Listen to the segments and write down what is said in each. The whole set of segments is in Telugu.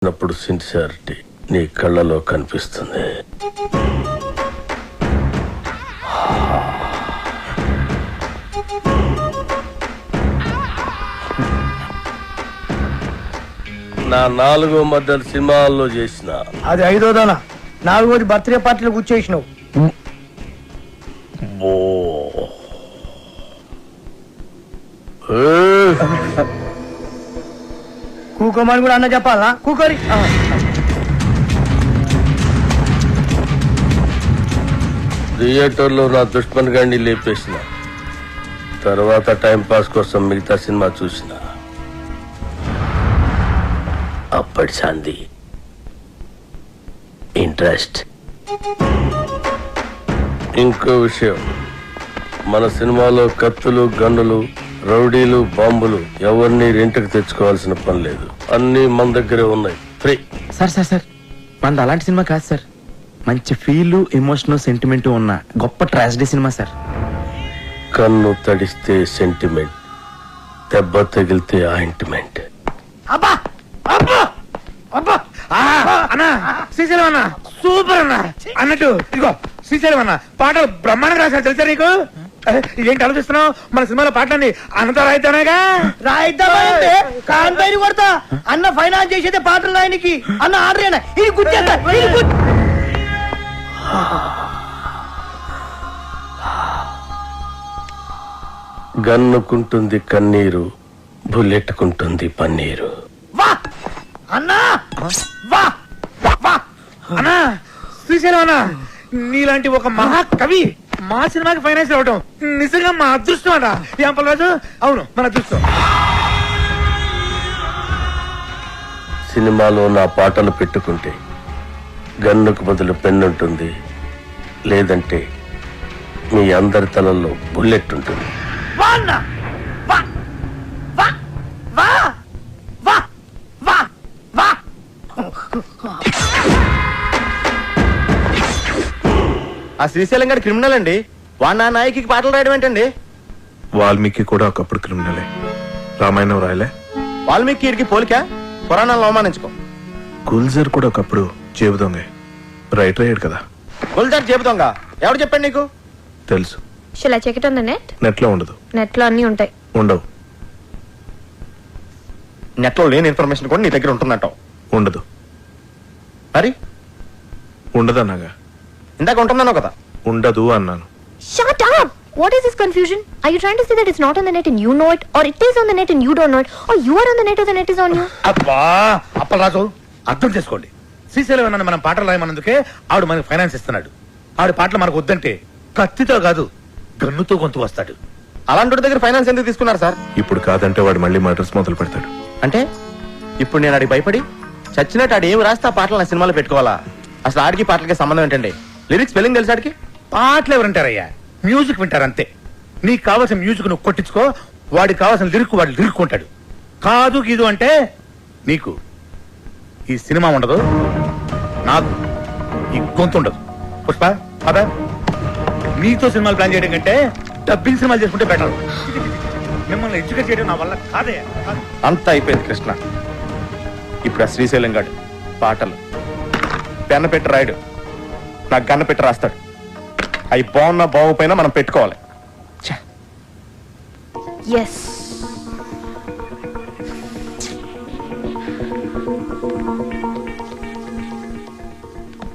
అప్పుడు సిన్సియారిటీ నీ కళ్ళలో కనిపిస్తుంది. నా 4వ మధ్య సినిమాల్లో చేసిన అది 5వ 4వది బర్త్డే పార్టీలో కూర్చేసినావు. కూకోమని కూడా అన్న చెప్పాలా? కూకోరి థియేటర్లో నా దుష్మన్ గాడిని లేపేసిన తర్వాత టైం పాస్ కోసం మిగతా సినిమా చూసిన. అప్పటి శాంతి ఇంట్రెస్ట్. ఇంకో విషయం, మన సినిమాలో కత్తులు, గన్నులు, రౌడీలు, బాంబులు ఎవరిని రెంట్కి తెచ్చుకోవాల్సిన పని లేదు. అన్ని మన దగ్గరే ఉన్నాయి, ఫ్రీ. సార్ మనది అలాంటి సినిమా కాదు సార్. మంచి ఫీల్, ఎమోషనల్, సెంటిమెంట్ ఉన్న గొప్ప ట్రాజడీ సినిమా సార్. కన్ను తడిస్తే సెంటిమెంట్, దెబ్బ తగిలితే ఆయింట్మెంట్. అబ్బా అబ్బా అబ్బా అన్నా శ్రీశైలం అన్న సూపర్ అన్న అన్నట్టు ఇదిగో శ్రీశైలం అన్న పాటలు బ్రహ్మాండంగా రాశారు తెలుసా నీకు? ఏంటి ఆలోచిస్తున్నావు? మన సినిమాలో పాటలన్నీ అన్నతో రాయితేనేగా. రాయిద్దామంటే కాన్పైన కొడతా. అన్న ఫైనాన్స్ చేసేదే పాటలు రాయనికి. అన్న ఆర్డర్ ఇది గుర్తేస్తా. గన్నుకుంటుంది కన్నీరు, బుల్లెట్టుకుంటుంది పన్నీరు. వా అన్నా వా వా అన్నా శ్రీశైలం అన్న నీలాంటి ఒక మహాకవి మా సినిమాకి ఫైనాన్స్ అవ్వటం నిజంగా మా అదృష్టం అన్న. ఏం పర్వాలేదు, అవును మన అదృష్టం. సినిమాలో నా పాటలు పెట్టుకుంటే గన్నుకు బదులు పెన్నుంటుంది, లేదంటే మీ అందరి తలల్లో బుల్లెట్ ఉంటుంది. వా అన్న వా వా వా వా వా వా. ఆ శ్రీశైలం గారి క్రిమినల్ అండి. వాడు నా నాయకి పాటలు రాయడం ఏంటండి? వాల్మీకి కూడా ఒకప్పుడు క్రిమినలే. రామాయణం రాయలే. వాల్మీకి వీడికి పోలిక, పురాణాలను అవమానించుకో. గుల్జర్ కూడా ఒకప్పుడు జేబు దొంగే. రైటర్ అయ్యాడు కదా. గుల్జార్ చెబుతాంగా ఎవరు చెప్పండి నీకు? తెలుసు. Shall I check it on the net? నెట్లో ఉండదు. Net లో అన్ని ఉంటాయి. ఉండవు. నెట్ లో లేని ఇన్ఫర్మేషన్ కూడా నీ దగ్గర ఉంటుందంటావు. ఉండదు. మరి ఉండదన్నాగా. ఇందాక ఉంటుందన్నావు కదా. ఉండదు అన్నాను. Shut up! What is this confusion? Are you trying to say that it's not on the net and you know it, or it is on the net and you don't know it, or you are on the net or the net is on you? అబ్బా అప్పలరాజు అర్థం చేసుకోండి. శ్రీశైలం అన్న మనం పాటలు రాయమన్నందుకే ఆవిడ మనకి ఫైనాన్స్ ఇస్తున్నాడు. ఆవిడ పాటలు మనకు వద్దంటే కత్తితో కాదు గన్నుతో గొంతు వస్తాడు. అలాంటి దగ్గర ఫైనాన్స్ ఎందుకు తీసుకున్నారు సార్? ఇప్పుడు కాదంటే వాడు మళ్ళీ మర్డర్స్ మొదలు పెడతాడు. అంటే ఇప్పుడు నేను ఆడికి భయపడి చచ్చినట్టు ఆడు ఏమి రాస్తే ఆ పాటలు నా సినిమాలో పెట్టుకోవాలా? అసలు ఆడికి పాటలకి సంబంధం ఏంటండి? లిరిక్స్ స్పెల్లింగ్ తెలుసు ఆడికి? పాటలు ఎవరంటారయ్యా, మ్యూజిక్ వింటారు అంతే. నీకు కావాల్సిన మ్యూజిక్ నువ్వు కొట్టించుకో, వాడికి కావాల్సిన లిరిక్ వాడు లిరుక్కుంటాడు. కాదు గీదు అంటే నీకు ఈ సినిమా ఉండదు, నాకు ఈ గొంతు ఉండదు. పుష్ప అదా నీతో సినిమాలు ప్లాన్ చేయడం కంటే డబ్బింగ్ సినిమాలు చేసుకుంటే బెటర్. మిమ్మల్ని ఎడ్యుకేట్ చేయడం నా వల్ల కాదే. అంతా అయిపోయింది కృష్ణ. ఇప్పుడు ఆ శ్రీశైలం గాడు పాటలు పెన్న పెట్టి రాయడు, నాకు గన్న పెట్టి రాస్తాడు. అవి బాగున్నా బాగుపోయినా మనం పెట్టుకోవాలి. Yes.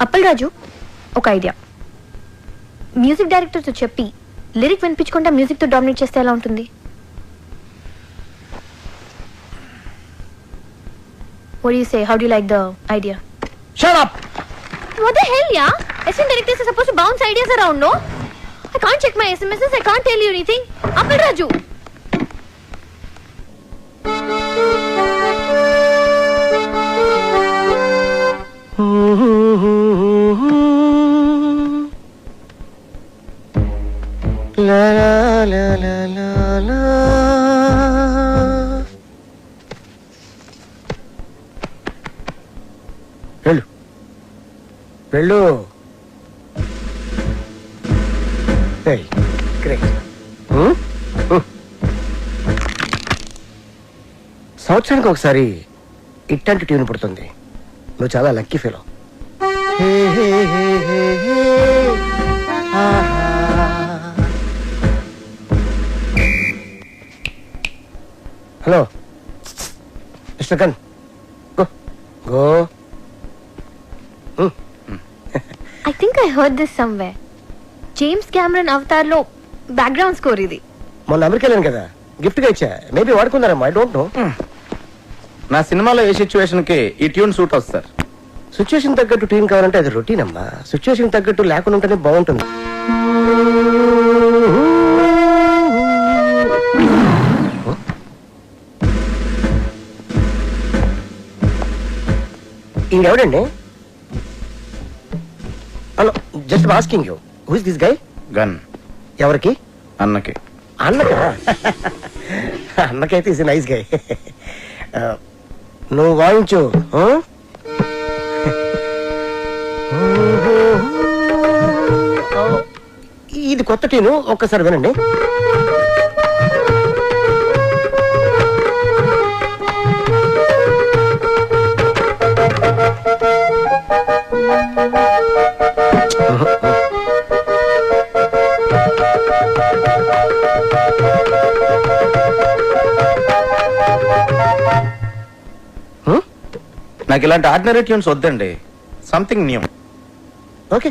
అప్పలరాజు, ఒక ఐడియా. మ్యూజిక్ డైరెక్టర్ తో చెప్పి లిరిక్ వినిపించకుండా మ్యూజిక్ తో డామినేట్ చేస్తే ఎలా ఉంటుంది? What do you say? How do you like the idea? Shut up. What the hell, yeah? Assistant directors are supposed to bounce ideas around, no? I can't check my SMSs. I can't tell you anything. Appalraju. La la la la la la. వెళ్ళు వెళ్ళు. సంవత్సరానికి ఒకసారి ఇట్టంటి ట్యూన్ పుడుతుంది. నువ్వు చాలా లక్కీ ఫీలో. Hello mister gun, go go. I think I heard this somewhere. James Cameron Avatar లో బ్యాక్గ్రౌండ్ స్కోర్ ఇది. మొన్న అమెరికా వెళ్ళాను కదా, గిఫ్ట్ గా ఇచ్చా. మేబీ వాడుకున్నారమ్మా, ఐ డోంట్ నో. నా సినిమాలో ఏ సిచ్యువేషన్ కి ఈ ట్యూన్ సూట్ అవుతుంది సార్. సిచ్యువేషన్ తగ్గట్టు టీం కావాలంటే అది రొటీన్ అమ్మా. సిచ్యువేషన్ తగ్గట్టు లేకుండా ఉంటేనే బాగుంటుంది. ఇంకెవడండి? Hello, just asking you, who is this guy? Gun ఎవరికి? అన్నకి. అన్నకా? అన్నకైతే ఇస్ నైస్ గై. నువ్వు వాయించు. ఇది కొత్త టీను, ఒక్కసారి వినండి. నాకు ఇలాంటి ఆర్డినరీ ట్యూన్స్ వద్దండి, సంథింగ్ న్యూ. ఓకే,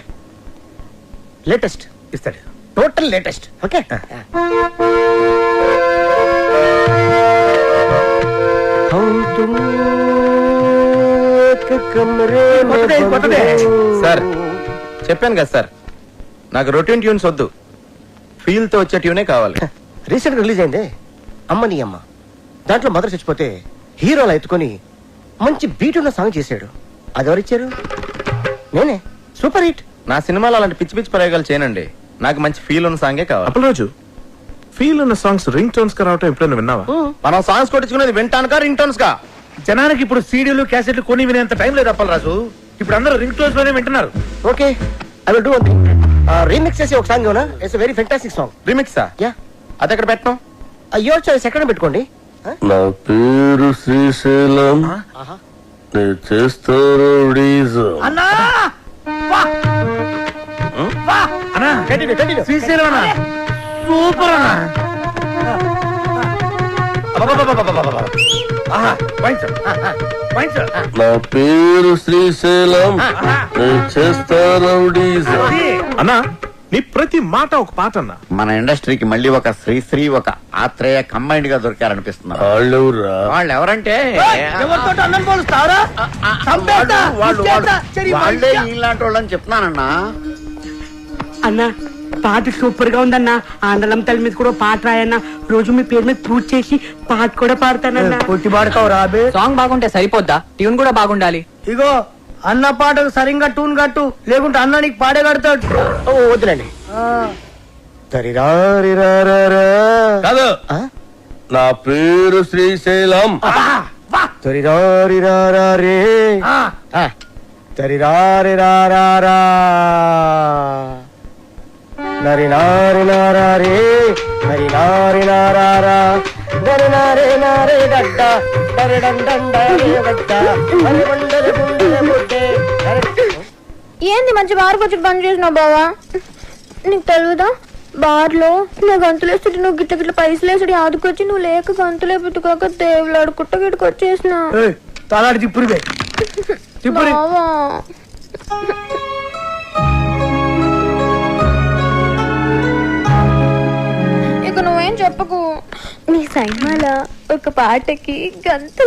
లేటెస్ట్ ఇస్తాడు, టోటల్ లేటెస్ట్. ఓకే, సార్ చెప్పాను కదా సార్, నాకు రొటీన్ ట్యూన్స్ వద్దు, ఫీల్ తో వచ్చే ట్యూనే కావాలి. రీసెంట్ గా రిలీజ్ అయింది అమ్మ నీ అమ్మ. దాంట్లో మదర్ చచ్చిపోతే హీరోలా ఎత్తుకొని మంచి బీట్ ఉన్న సాంగ్ చేశాడు. అది ఎవరిచ్చారు? నేనే. Super hit. నా సినిమాలో అలాంటి పిచ్చి పిచ్చి ప్రయోగాలు చేయనండి, నాకు మంచి ఫీల్ ఉన్న సాంగే కావాలి. అప్పలరాజు, ఫీల్ ఉన్న సాంగ్స్ రింగ్ టోన్స్ గా రావటం ఎప్పుడైనా విన్నావా? మనం సాంగ్స్ కొట్టించుకునేది వింటానుకా రింగ్ టోన్స్ కా? జనానికి ఇప్పుడు సీడీలు క్యాసెట్లు కొని వినేంత టైం లేదు అప్పలరాజు. ఇప్పుడు అందరూ రింగ్ టోన్స్ లోనే వింటున్నారు. Okay, I will do one thing. Remix చేసి ఒక సాంగ్ ఇవ్వనా? It's very fantastic song. రిమిక్సా? యా, అది ఎక్కడ పెట్టడం? అయ్యో చాయిస్ ఎక్కడ పెట్టుకోండి. నా పేరు శ్రీశైలం, నేను చేస్తా రౌడీజం. అన్నా అన్నా, కంటిన్యూ కంటిన్యూ. శ్రీశైలం అన్నా, సూపర్ అన్నా. ఆహా, వాయించు, వాయించు. నా పేరు శ్రీశైలం, నేను చేస్తా రౌడీజం. అన్నా, నీ ప్రతి మాట ఒక పాట అన్నా. మన ఇండస్ట్రీకి మళ్ళీ ఒక శ్రీశ్రీ, ఒక ఆత్రేయ కంబైన్డ్ గా దొరికారనిపిస్తున్నారు. వాళ్ళెవరా? వాళ్ళు ఎవరంటే ఎవరితో అన్నం పోలుస్తావరా? వాళ్ళే ఇలాంటి వాళ్ళని చెప్తున్నానన్నా. అన్నా, పాట సూపర్ గా ఉందన్నా. ఆండలం తల్లి మీద కూడా పాట రాయన్నా. రోజు మీ పేరు మీద పూజ చేసి పాట కూడా పాడతానన్నా. కొట్టి పాడతావు రాబే. సాంగ్ బాగుంటే సరిపోద్దా? ట్యూన్ కూడా బాగుండాలి. ఇగో అన్న పాటకు సరిగ్గా టూన్ కట్టు, లేకుంటే అన్న నీకు పాడే కడతాడు. ఓ వద్దులండి. కాదు, నా పేరు శ్రీశైలం. తరిరారిరారే తరిరారిరారా నరి నారి నారే నరి నారి నారా నరి నారే నారే గడ్డ నరి డండ గడ్డ నరి బండల గుండెల బుడ్డే. ఏంది మంచి బార్ వచ్చి పని చేసినావు బావా? నీకు తెలియదా, బార్ లో నా గంతులేస్తుంటే నువ్వు గిట్ల గిట్ల పైసలు వేసుడు ఆదుకొచ్చి నువ్వు లేక గంతులే పెట్టుకోక దేవులాడు కుట్ట గిట్టుకు వచ్చేసిన తలాడి తిప్పురిదే తిప్పురి. బావా ఇక నువ్వేం చెప్పకు. నీ సినిమాలో ఒక పాటకి గంతులు